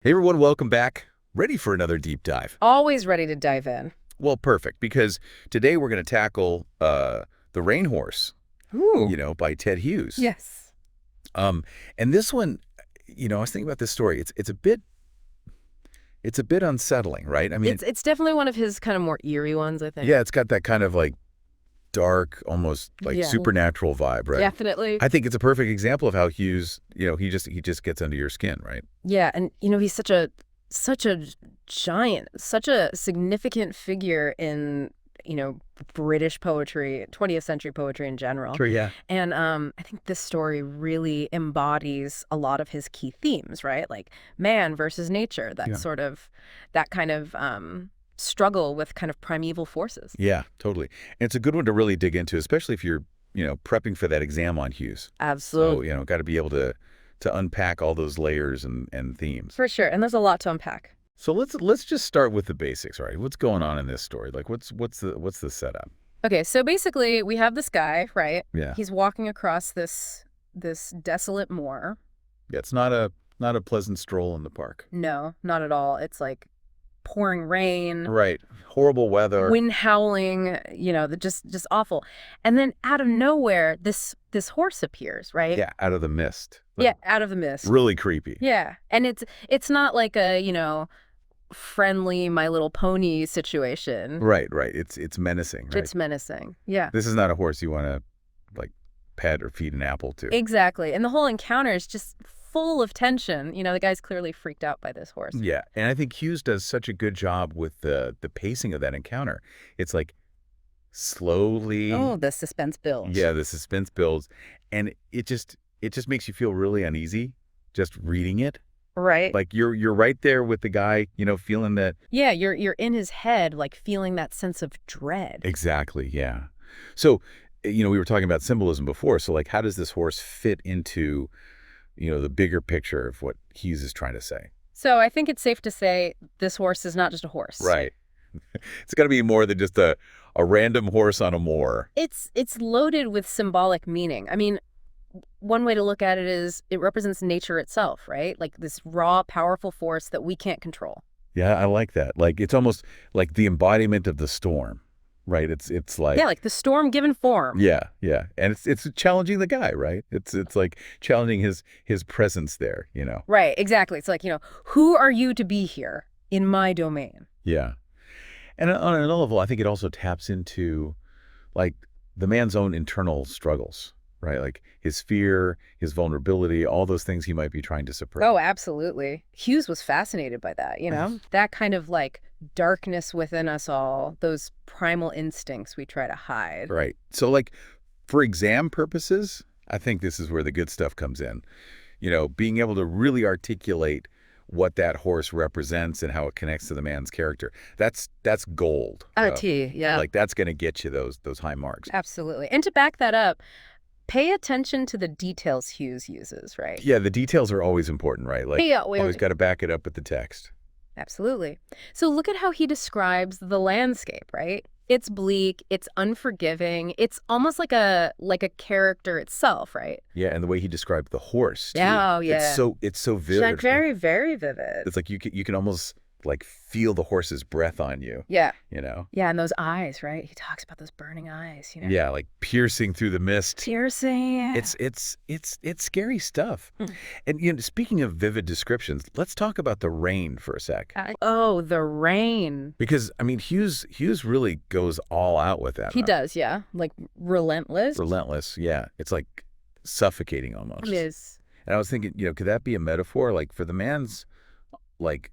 Hey everyone, welcome back. Ready for another deep dive? Always ready to dive in. Well, perfect, because today we're going to tackle The Rain Horse, Ooh. by Ted Hughes. Yes. Um, and this one, I was thinking about this story. It's a bit unsettling, right? I mean, It's definitely one of his kind of more eerie ones, I think. yeah, it's got that kind of like dark, almost like Yeah. supernatural vibe, right? Definitely. I think it's a perfect example of how Hughes, he just gets under your skin, right? Yeah, and he's such a giant, such a significant figure in, British poetry, 20th century poetry in general. Sure, yeah. And I think this story really embodies a lot of his key themes, right? Like man versus nature, Yeah. that kind of struggle with kind of primeval forces. Yeah, totally. And it's a good one to really dig into, especially if you're, prepping for that exam on Hughes. So, Absolutely. got to be able to unpack all those layers and themes. For sure. And there's a lot to unpack. So let's just start with the basics, all right? What's going on in this story? Like what's the setup? Okay, so basically we have this guy, right? Yeah. He's walking across this desolate moor. Yeah, it's not a pleasant stroll in the park. No, not at all. It's like pouring rain, Right. Horrible weather. wind howling, just awful. And then out of nowhere, this horse appears, right? Yeah, out of the mist. Yeah, out of the mist. Really creepy. Yeah. And it's not like a, friendly My Little Pony situation. Right, right. It's menacing, right? It's menacing. Yeah. This is not a horse you want to like pet or feed an apple to. Exactly. And the whole encounter is just full of tension. The guy's clearly freaked out by this horse. Yeah, and I think Hughes does such a good job with the pacing of that encounter. It's like slowly, Oh, the suspense builds. yeah, the suspense builds, and it just makes you feel really uneasy just reading it. Right. Like you're right there with the guy, feeling that. Yeah, you're in his head, like feeling that sense of dread. Exactly, yeah. So, we were talking about symbolism before. So, like, how does this horse fit into, the bigger picture of what Hughes is trying to say? So I think it's safe to say this horse is not just a horse. Right. It's got to be more than just a random horse on a moor. It's loaded with symbolic meaning. I mean, one way to look at it is it represents nature itself, right? Like this raw, powerful force that we can't control. Yeah, I like that. Like it's almost like the embodiment of the storm, right? It's like Yeah, like the storm given form. yeah, yeah, and it's challenging the guy, right? It's like challenging his presence there. Right, exactly. It's like, who are you to be here in my domain? Yeah, and on another level, I think it also taps into like the man's own internal struggles, right? Like his fear, his vulnerability, all those things he might be trying to suppress. Oh, absolutely. Hughes was fascinated by that. That kind of like darkness within us all, those primal instincts we try to hide. Right. So like for exam purposes, I think this is where the good stuff comes in. Being able to really articulate what that horse represents and how it connects to the man's character. That's gold. Yeah. Like that's going to get you those high marks. Absolutely. And to back that up, pay attention to the details Hughes uses, right? Yeah, the details are always important, right? Like Yeah, always got to back it up with the text. absolutely. So look at how he describes the landscape, right? It's bleak, it's unforgiving, it's almost like a character itself, right? Yeah, and the way he described the horse too. Yeah, oh, yeah. It's so vivid. Like very, very vivid. It's like you can almost like feel the horse's breath on you. Yeah. You know? Yeah, and those eyes, right? He talks about those burning eyes. Yeah, like piercing through the mist. Piercing. It's scary stuff. Mm. And speaking of vivid descriptions, let's talk about the rain for a sec. Oh, the rain. Because I mean Hughes really goes all out with that. He huh? does, yeah. Like relentless. Relentless, yeah. It's like suffocating almost. It is. And I was thinking, could that be a metaphor like for the man's like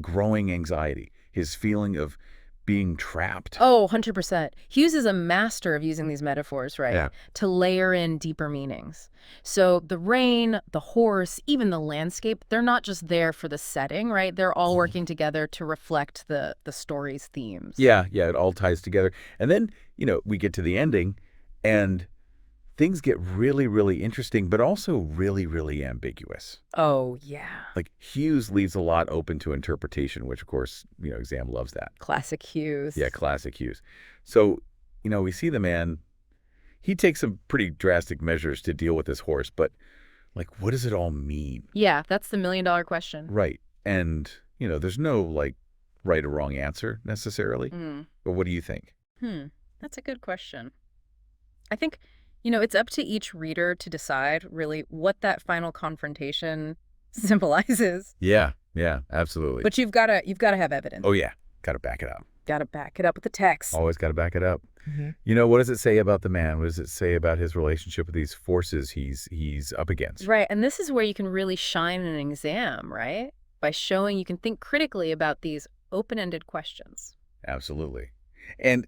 growing anxiety, his feeling of being trapped? Oh, 100%. Hughes is a master of using these metaphors, right? Yeah. To layer in deeper meanings. So the rain, the horse, even the landscape, they're not just there for the setting, right? They're all working together to reflect the story's themes. Yeah, it all ties together. And then, we get to the ending and things get really, really interesting, but also really, really ambiguous. Oh, yeah. Like Hughes leaves a lot open to interpretation, which of course, exam loves that. Classic Hughes. Yeah, classic Hughes. So, we see the man, he takes some pretty drastic measures to deal with this horse, but like, what does it all mean? Yeah, that's the million-dollar question. Right. And, there's no, like, right or wrong answer necessarily. Mm. But what do you think? That's a good question. I think, it's up to each reader to decide really what that final confrontation symbolizes. Yeah, absolutely. But you've got to have evidence. Oh, yeah. Got to back it up. Got to back it up with the text. Always got to back it up. Mm-hmm. What does it say about the man? What does it say about his relationship with these forces he's up against? Right, and this is where you can really shine in an exam, right? By showing you can think critically about these open-ended questions. Absolutely. And,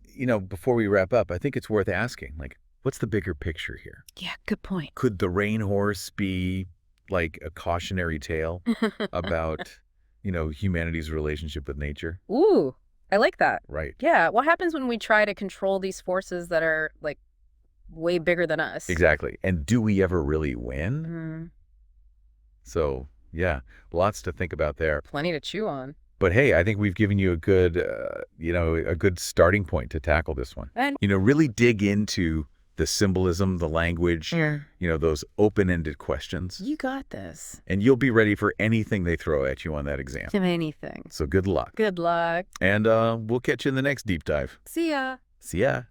before we wrap up, I think it's worth asking, like, what's the bigger picture here? Yeah, good point. Could the rain horse be like a cautionary tale about, humanity's relationship with nature? Ooh, I like that. Right. Yeah, what happens when we try to control these forces that are, like, way bigger than us? Exactly. And do we ever really win? Mm, So, yeah, lots to think about there. plenty to chew on. But hey, I think we've given you a good starting point to tackle this one. And Really dig into the symbolism, the language, those open-ended questions. you got this. And you'll be ready for anything they throw at you on that exam. Anything. So good luck. Good luck. And we'll catch you in the next deep dive. See ya. See ya.